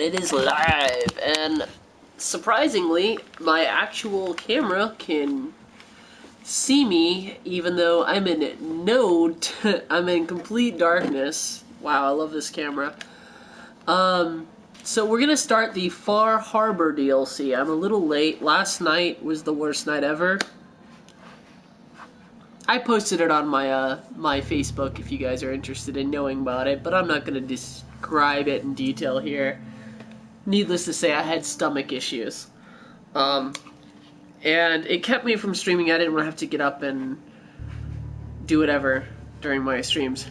and it is live. And surprisingly, my actual camera can see me, even though I'm in I'm in complete darkness. Wow, I love this camera. So we're gonna start the Far Harbor DLC. I'm a little late. Last night was the worst night ever. I posted it on my my Facebook if you guys are interested in knowing about it, but I'm not gonna describe it in detail here. Needless to say, I had stomach issues. And it kept me from streaming. I didn't want to have to get up and do whatever during my streams.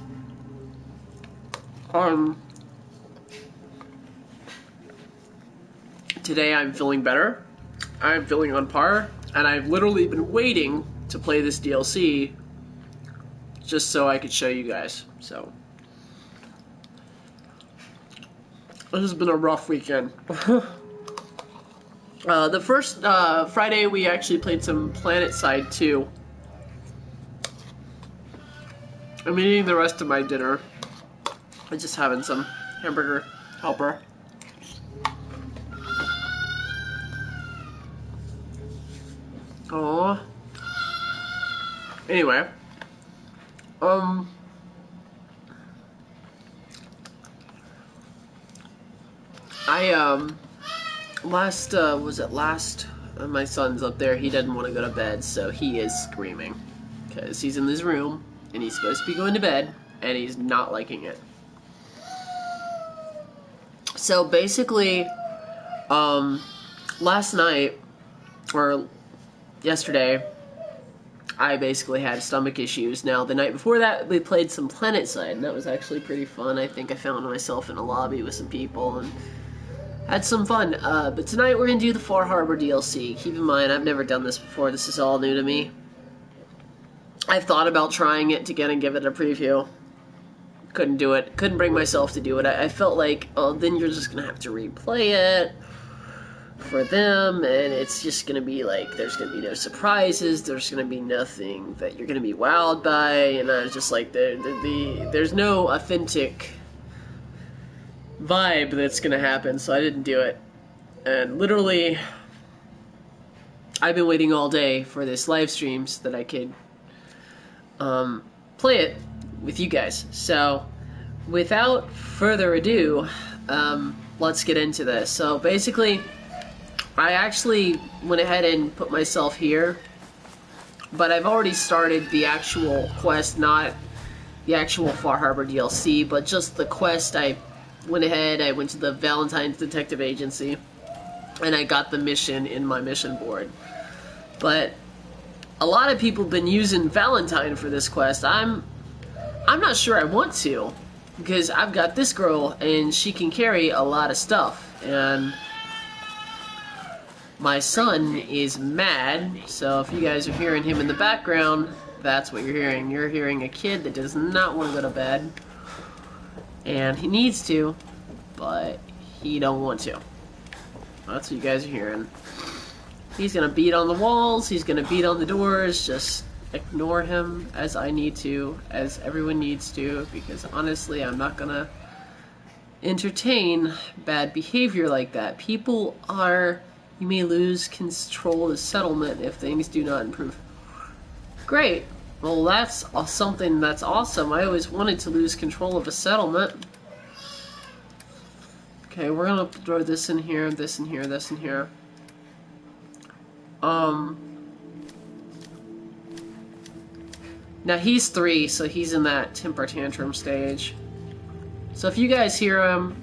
Today I'm feeling better. I'm feeling on par, and I've literally been waiting to play this DLC just so I could show you guys. So this has been a rough weekend. The first Friday we actually played some PlanetSide 2. I'm eating the rest of my dinner. I'm just having some hamburger helper. Oh. Anyway. My son's up there. He doesn't want to go to bed, so he is screaming. Because he's in his room, and he's supposed to be going to bed, and he's not liking it. So basically, last night, or yesterday, I basically had stomach issues. Now, the night before that, we played some PlanetSide, and that was actually pretty fun. I think I found myself in a lobby with some people, and had some fun. But tonight, we're going to do the Far Harbor DLC. Keep in mind, I've never done this before. This is all new to me. I've thought about trying it again and give it a preview. Couldn't do it. Couldn't bring myself to do it. I felt like, oh, then you're just going to have to replay it for them, and it's just gonna be like, there's gonna be no surprises, there's gonna be nothing that you're gonna be wowed by, and I was just like, there's no authentic vibe that's gonna happen, so I didn't do it. And literally, I've been waiting all day for this live stream so that I could play it with you guys. So, without further ado, let's get into this. So basically, I actually went ahead and put myself here, but I've already started the actual quest, not the actual Far Harbor DLC, but just the quest. I went ahead, I went to the Valentine's Detective Agency, and I got the mission in my mission board. But a lot of people have been using Valentine for this quest. I'm not sure I want to, because I've got this girl, and she can carry a lot of stuff, and my son is mad, so if you guys are hearing him in the background, that's what you're hearing. You're hearing a kid that does not want to go to bed, and he needs to, but he don't want to. That's what you guys are hearing. He's gonna beat on the walls, he's gonna beat on the doors, just ignore him as I need to, as everyone needs to, because honestly, I'm not gonna entertain bad behavior like that. You may lose control of the settlement if things do not improve. Great. Well, that's something that's awesome. I always wanted to lose control of a settlement. Okay, we're gonna throw this in here, this in here, this in here. Now he's 3, so he's in that temper tantrum stage. So if you guys hear him,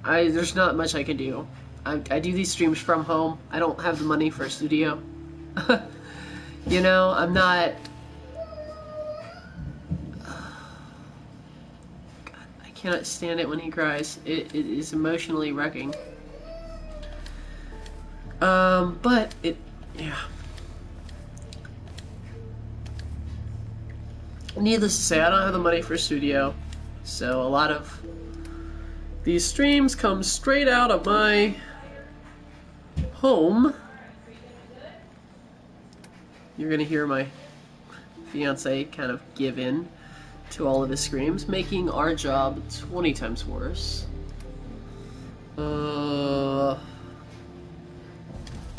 there's not much I can do. I do these streams from home. I don't have the money for a studio. You know, I'm not... God, I cannot stand it when he cries. It is emotionally wrecking. But yeah. Needless to say, I don't have the money for a studio, so a lot of these streams come straight out of my home. You're gonna hear my fiance kind of give in to all of the screams, making our job 20 times worse.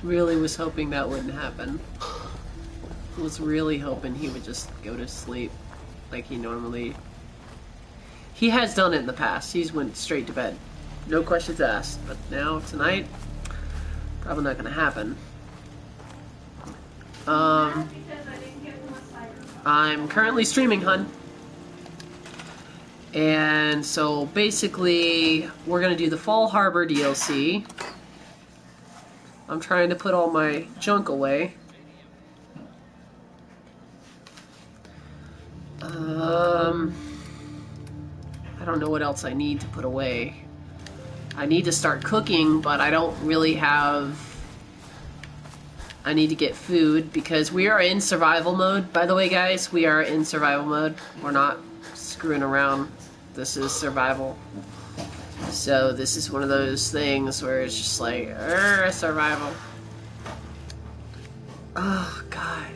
Really was hoping that wouldn't happen. Was really hoping he would just go to sleep like he normally... He has done it in the past. He's went straight to bed. No questions asked. But now, tonight, probably not going to happen. I'm currently streaming, hun. And so, basically, we're going to do the Fall Harbor DLC. I'm trying to put all my junk away. I don't know what else I need to put away. I need to start cooking, but I don't really have... I need to get food, because we are in survival mode. By the way, guys, we are in survival mode. We're not screwing around. This is survival. So this is one of those things where it's just like, survival. Oh, God.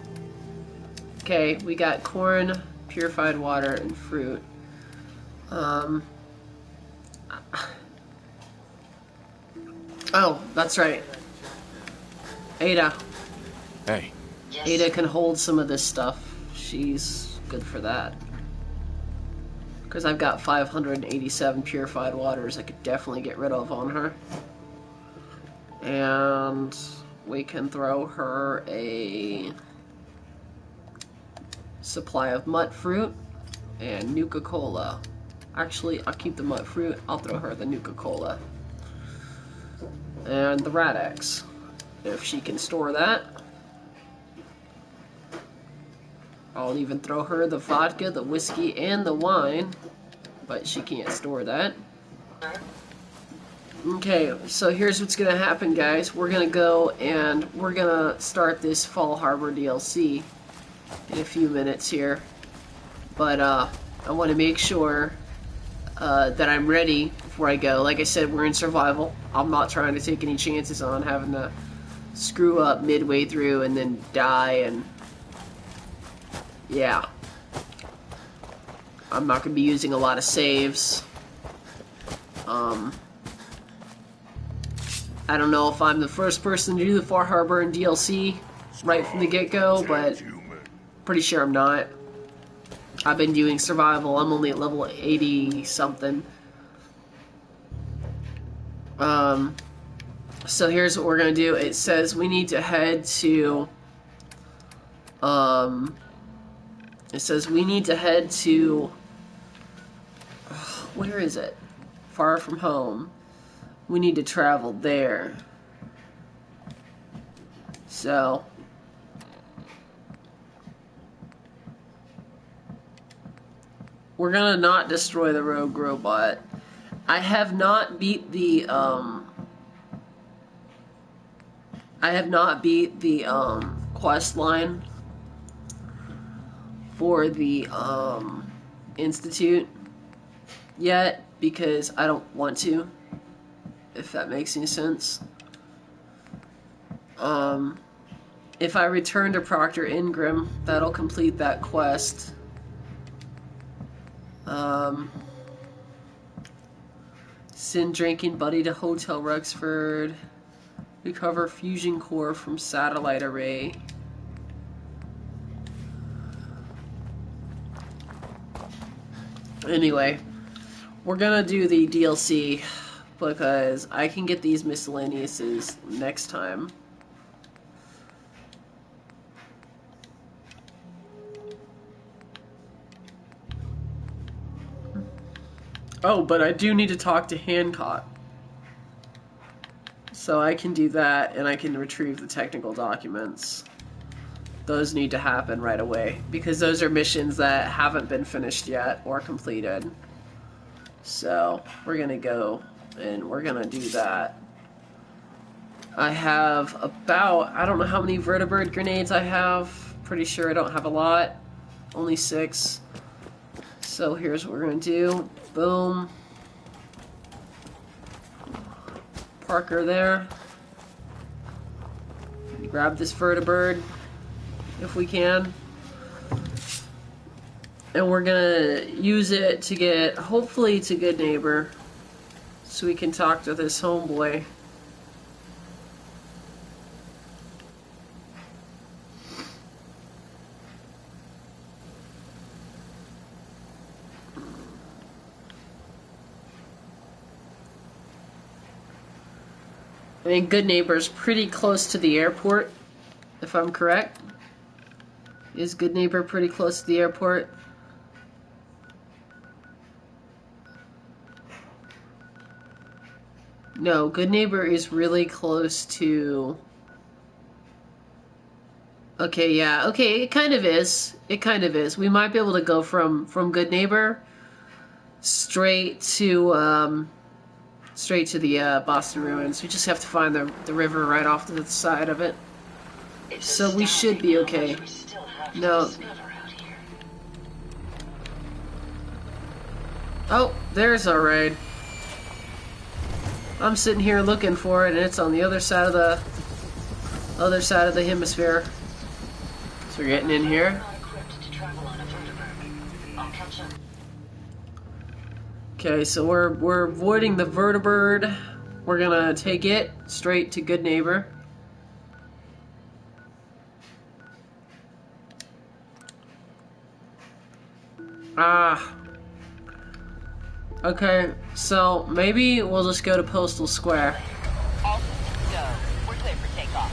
Okay, we got corn, purified water, and fruit. Oh, that's right. Ada. Hey. Ada can hold some of this stuff. She's good for that. Because I've got 587 purified waters I could definitely get rid of on her. And we can throw her a supply of mutt fruit and Nuka-Cola. Actually, I'll keep the mutt fruit. I'll throw her the Nuka-Cola. And the Radex, if she can store that. I'll even throw her the vodka, the whiskey, and the wine, but she can't store that. Okay, so here's what's gonna happen, guys. We're gonna go and we're gonna start this Fall Harbor DLC in a few minutes here. But I want to make sure that I'm ready before I go. Like I said, we're in survival. I'm not trying to take any chances on having to screw up midway through and then die, and yeah. I'm not going to be using a lot of saves. I don't know if I'm the first person to do the Far Harbor and DLC right from the get-go, but pretty sure I'm not. I've been doing survival. I'm only at level 80-something. So here's what we're going to do. It says we need to head to... It says we need to head to... Where is it? Far from home. We need to travel there. So... we're gonna not destroy the rogue robot. I have not beat the, quest line for the, Institute yet, because I don't want to, if that makes any sense. If I return to Proctor Ingram, that'll complete that quest. Send drinking buddy to Hotel Rexford. Recover fusion core from satellite array. Anyway, we're gonna do the DLC because I can get these miscellaneouses next time. Oh, but I do need to talk to Hancock. So I can do that, and I can retrieve the technical documents. Those need to happen right away, because those are missions that haven't been finished yet or completed. So, we're gonna go, and we're gonna do that. I have about, I don't know how many vertibird grenades I have. Pretty sure I don't have a lot. Only 6. So here's what we're gonna do. Boom. Park her there. Grab this vertibird if we can. And we're gonna use it to get, hopefully, to Good Neighbor, so we can talk to this homeboy. I mean, Good Neighbor's pretty close to the airport, if I'm correct. Is Good Neighbor pretty close to the airport? No, Good Neighbor is really close to... Okay, yeah. Okay, it kind of is. It kind of is. We might be able to go from Good Neighbor straight to the Boston Ruins. We just have to find the river right off to the side of it. So we should be okay. No. Oh, there's our raid. I'm sitting here looking for it, and it's on the other side of the hemisphere. So we're getting in here. Okay, so we're avoiding the vertibird. We're gonna take it straight to Good Neighbor. Ah. Okay, so maybe we'll just go to Postal Square. All systems go. We're clear for takeoff.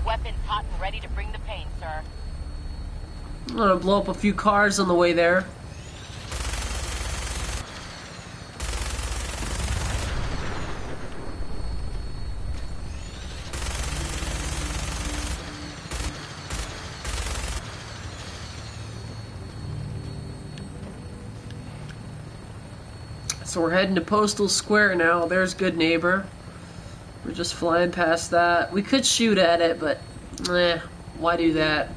Weapons hot and ready to bring the pain, sir. I'm gonna blow up a few cars on the way there. So we're heading to Postal Square now. There's Good Neighbor. We're just flying past that. We could shoot at it, but why do that?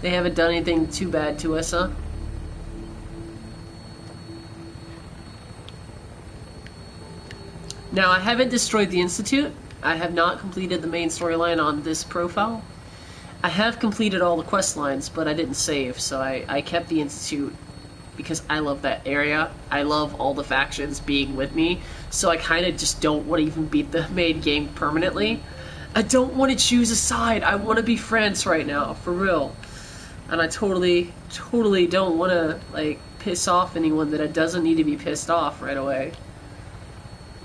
They haven't done anything too bad to us, huh? Now, I haven't destroyed the Institute. I have not completed the main storyline on this profile. I have completed all the quest lines, but I didn't save, so I kept the Institute because I love that area. I love all the factions being with me, so I kind of just don't want to even beat the main game permanently. I don't want to choose a side. I want to be friends right now, for real. And I totally don't want to, like, piss off anyone that it doesn't need to be pissed off right away.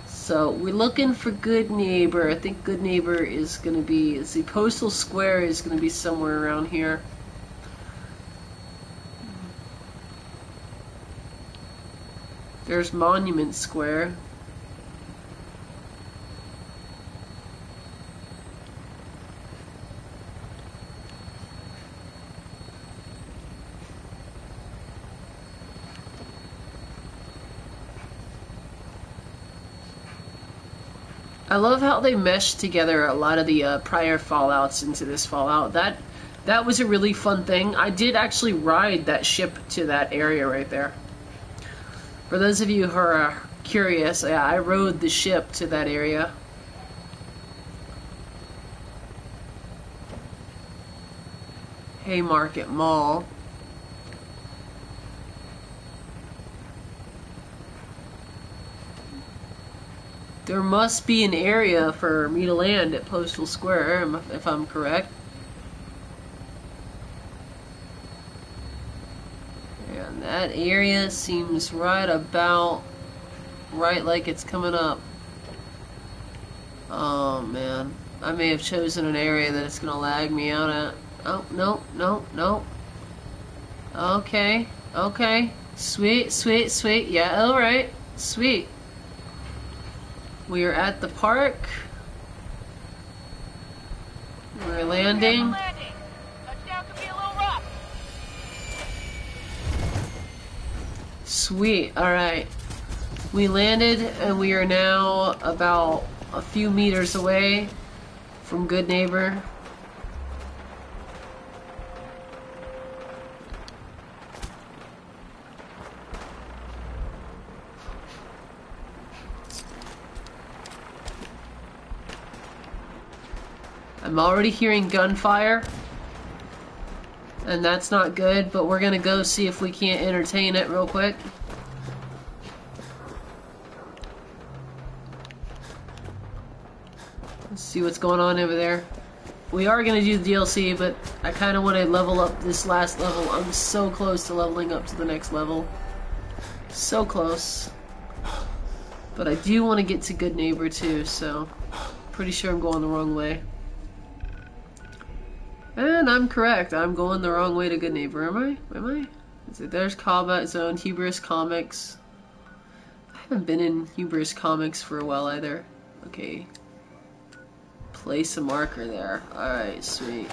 So, we're looking for Good Neighbor. I think Good Neighbor is going to be... Let's see, Postal Square is going to be somewhere around here. There's Monument Square. I love how they meshed together a lot of the prior Fallouts into this Fallout. That was a really fun thing. I did actually ride that ship to that area right there. For those of you who are curious, yeah, I rode the ship to that area. Haymarket Mall. There must be an area for me to land at Postal Square, if I'm correct. And that area seems right like it's coming up. Oh man, I may have chosen an area that it's gonna lag me out at. Oh, no. Okay. Sweet. Yeah, alright. Sweet. We are at the park. We're landing. Touchdown could be a little rough. Sweet, alright. We landed and we are now about a few meters away from Good Neighbor. I'm already hearing gunfire, and that's not good, but we're gonna go see if we can't entertain it real quick. Let's see what's going on over there. We are gonna do the DLC, but I kinda wanna level up this last level. I'm so close to leveling up to the next level. So close. But I do want to get to Good Neighbor too, so pretty sure I'm going the wrong way. And I'm correct. I'm going the wrong way to Good Neighbor. Am I? Am I? Is it, there's Combat Zone, Hubris Comics. I haven't been in Hubris Comics for a while either. Okay. Place a marker there. Alright, sweet.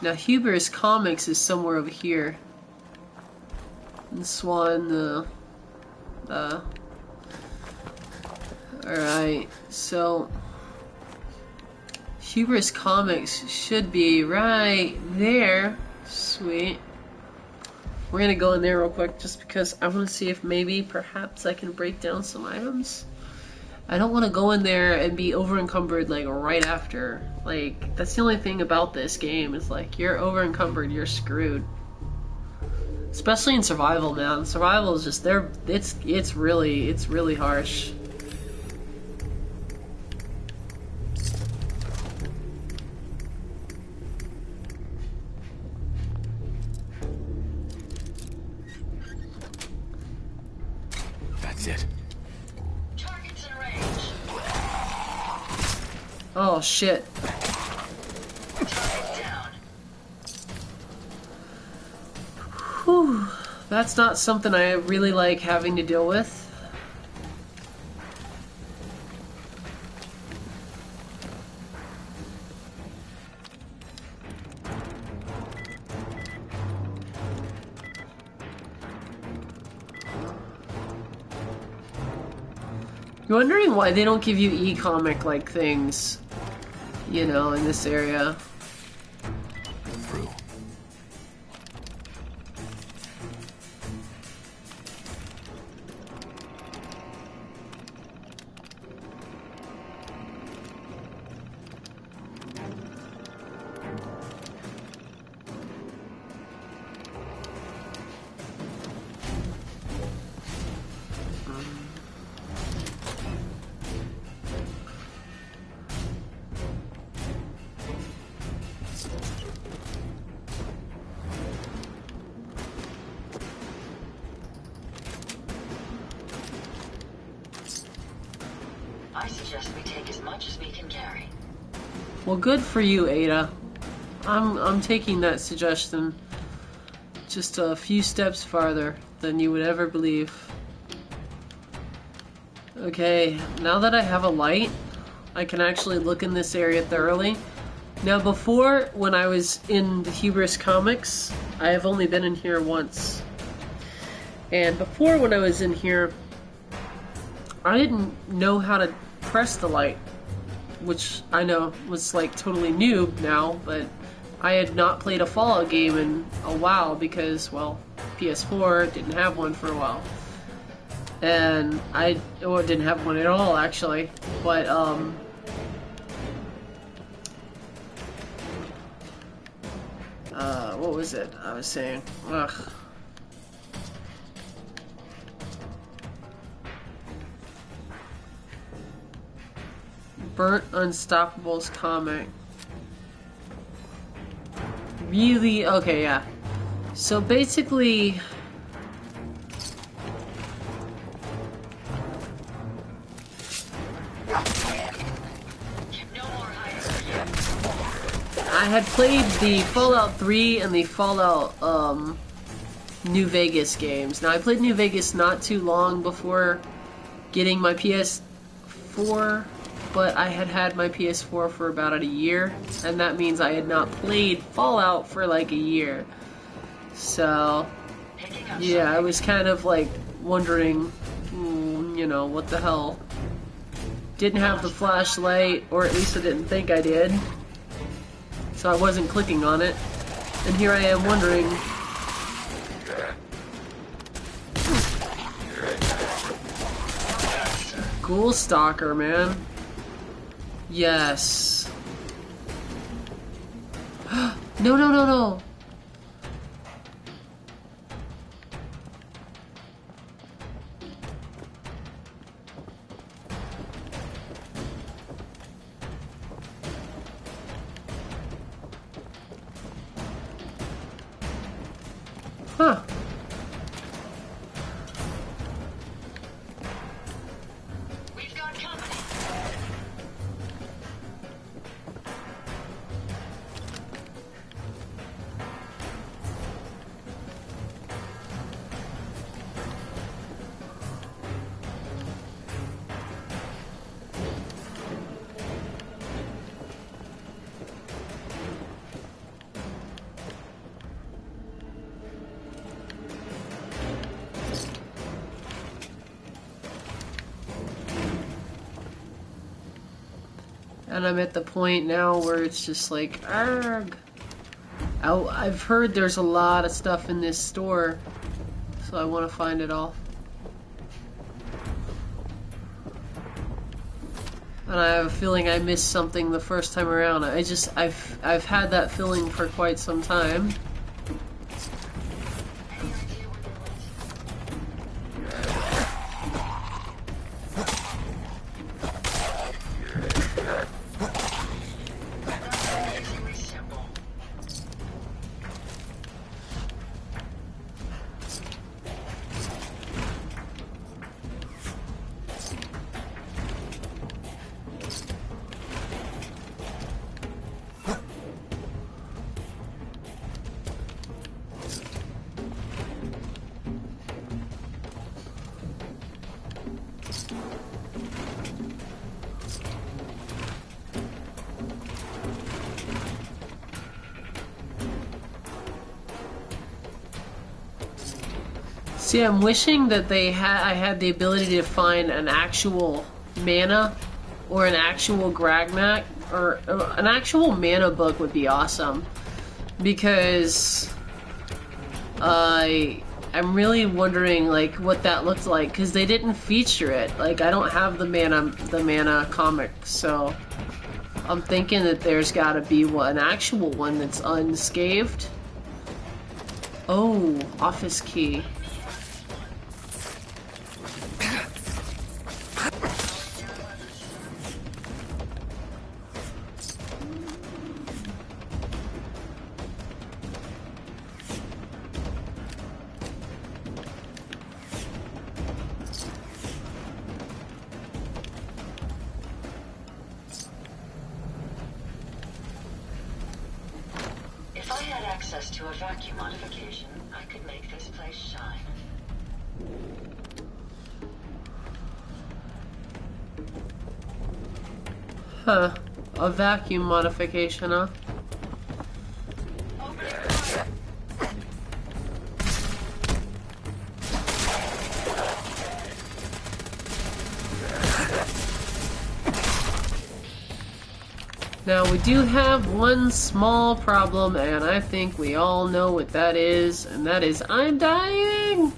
Now Hubris Comics is somewhere over here. And Swan, Alright, so Hubris Comics should be right there. Sweet. We're gonna go in there real quick just because I want to see if maybe, perhaps I can break down some items. I don't want to go in there and be over encumbered like right after. Like, that's the only thing about this game is like, you're over encumbered, you're screwed. Especially in survival, man. Survival is just there. It's really harsh. That's it. Targets in range. Oh shit. Target down. Whew. That's not something I really like having to deal with. You're wondering why they don't give you e-comic like things, you know, in this area. Through. I suggest we take as much as we can carry. Well, good for you, Ada. I'm taking that suggestion just a few steps farther than you would ever believe. Okay, now that I have a light, I can actually look in this area thoroughly. Now before, when I was in the Hubris Comics, I have only been in here once. And before, when I was in here, I didn't know how to press the light, which I know was like totally new now, but I had not played a Fallout game in a while because, well, PS4 didn't have one for a while. And I didn't have one at all, actually, but what was it I was saying? Ugh. Burnt Unstoppables comic. Really? Okay, yeah. So basically, I had played the Fallout 3 and the Fallout New Vegas games. Now I played New Vegas not too long before getting my PS4, but I had had my PS4 for about a year, and that means I had not played Fallout for like a year. So, yeah, I was kind of like wondering, you know, what the hell. Didn't have the flashlight, or at least I didn't think I did. So I wasn't clicking on it. And here I am wondering. Ghoul Stalker, man. Yes. No, no, no, no. Huh. And I'm at the point now where it's just like, argh. I've heard there's a lot of stuff in this store, so I want to find it all. And I have a feeling I missed something the first time around. I've had that feeling for quite some time. See, I'm wishing that I had the ability to find an actual mana or an actual Gragmak or an actual mana book would be awesome, because I'm really wondering like what that looked like, because they didn't feature it. Like, I don't have the mana comic, so I'm thinking that there's got to be an actual one that's unscathed. Oh, office key. If I had access to a vacuum modification, I could make this place shine. Huh. A vacuum modification, huh? Now, we do have one small problem, and I think we all know what that is, and that is I'm dying!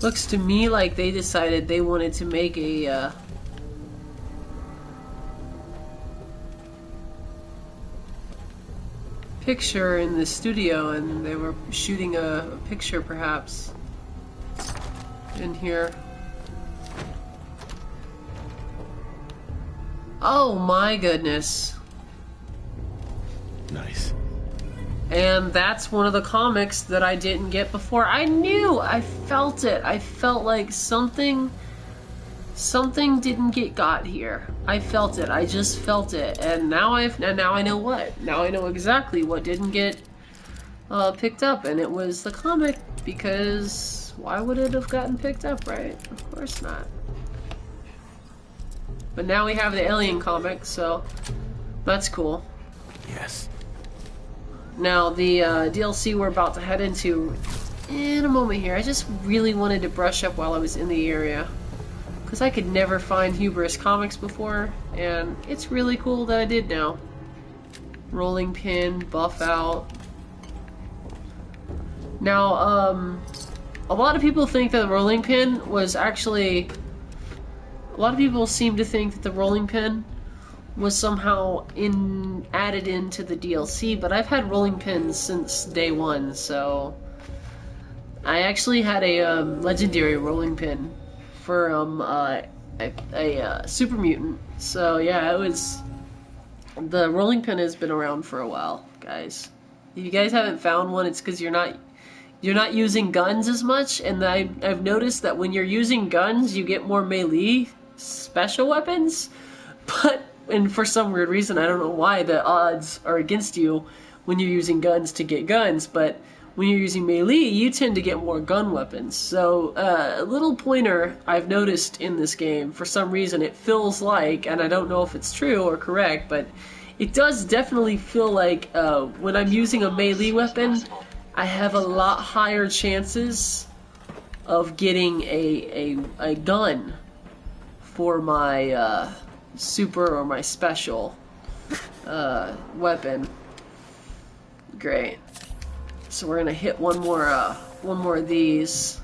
Looks to me like they decided they wanted to make a picture in the studio, and they were shooting a picture perhaps in here. Oh my goodness. Nice. And that's one of the comics that I didn't get before. I knew! I felt it. I felt like something didn't get got here. I felt it. I just felt it. And now I know what. Now I know exactly what didn't get picked up, and it was the comic, because why would it have gotten picked up, right? Of course not. But now we have the Alien comic, so that's cool. Yes. Now, the DLC we're about to head into in a moment here, I just really wanted to brush up while I was in the area, because I could never find Hubris comics before, and it's really cool that I did now. Rolling pin, buff out. Now, a lot of people think that the rolling pin was actually... A lot of people seem to think that the rolling pin was somehow added into the DLC, but I've had rolling pins since day one, so I actually had a legendary rolling pin for a super mutant. So yeah, it was. The rolling pin has been around for a while, guys. If you guys haven't found one, it's because you're not using guns as much, and I've noticed that when you're using guns, you get more melee special weapons. But and for some weird reason, I don't know why, the odds are against you when you're using guns to get guns, but when you're using melee, you tend to get more gun weapons. So a little pointer I've noticed in this game, for some reason it feels like, and I don't know if it's true or correct, but it does definitely feel like when I'm using a melee weapon, I have a lot higher chances of getting a gun for my super or my special weapon. Great. So we're gonna hit one more of these.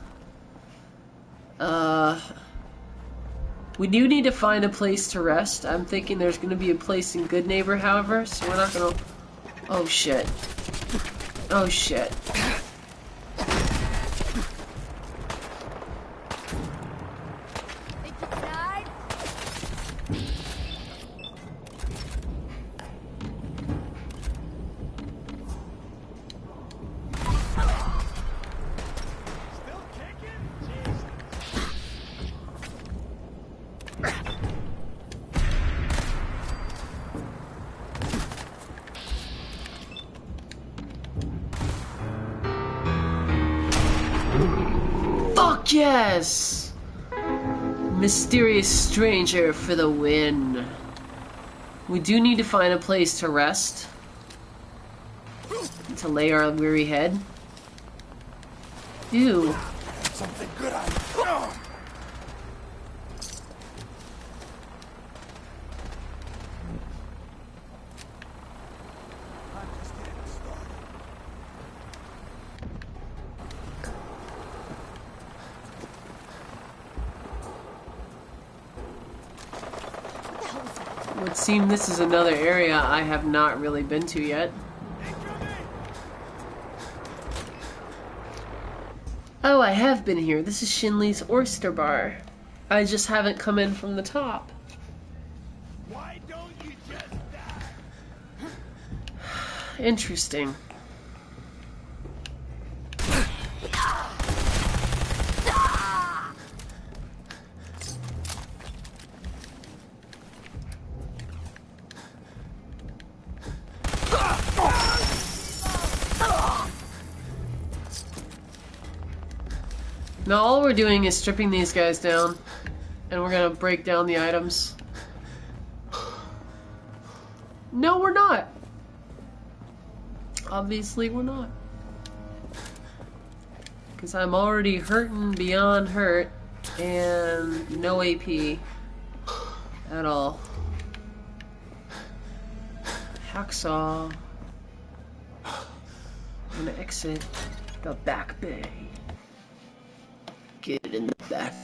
We do need to find a place to rest. I'm thinking there's gonna be a place in Good Neighbor, however, so we're not gonna. Oh shit. Oh shit. Fuck yes! Mysterious stranger for the win. We do need to find a place to rest. To lay our weary head. Ew. Something good on. It would seem this is another area I have not really been to yet. Oh, I have been here. This is Shinley's Oyster Bar. I just haven't come in from the top. Why don't you just die? Interesting. Now all we're doing is stripping these guys down, and we're gonna break down the items. No, we're not. Obviously we're not. Because I'm already hurting beyond hurt, and no AP at all. Hacksaw. I'm gonna exit the back bay. Get in the back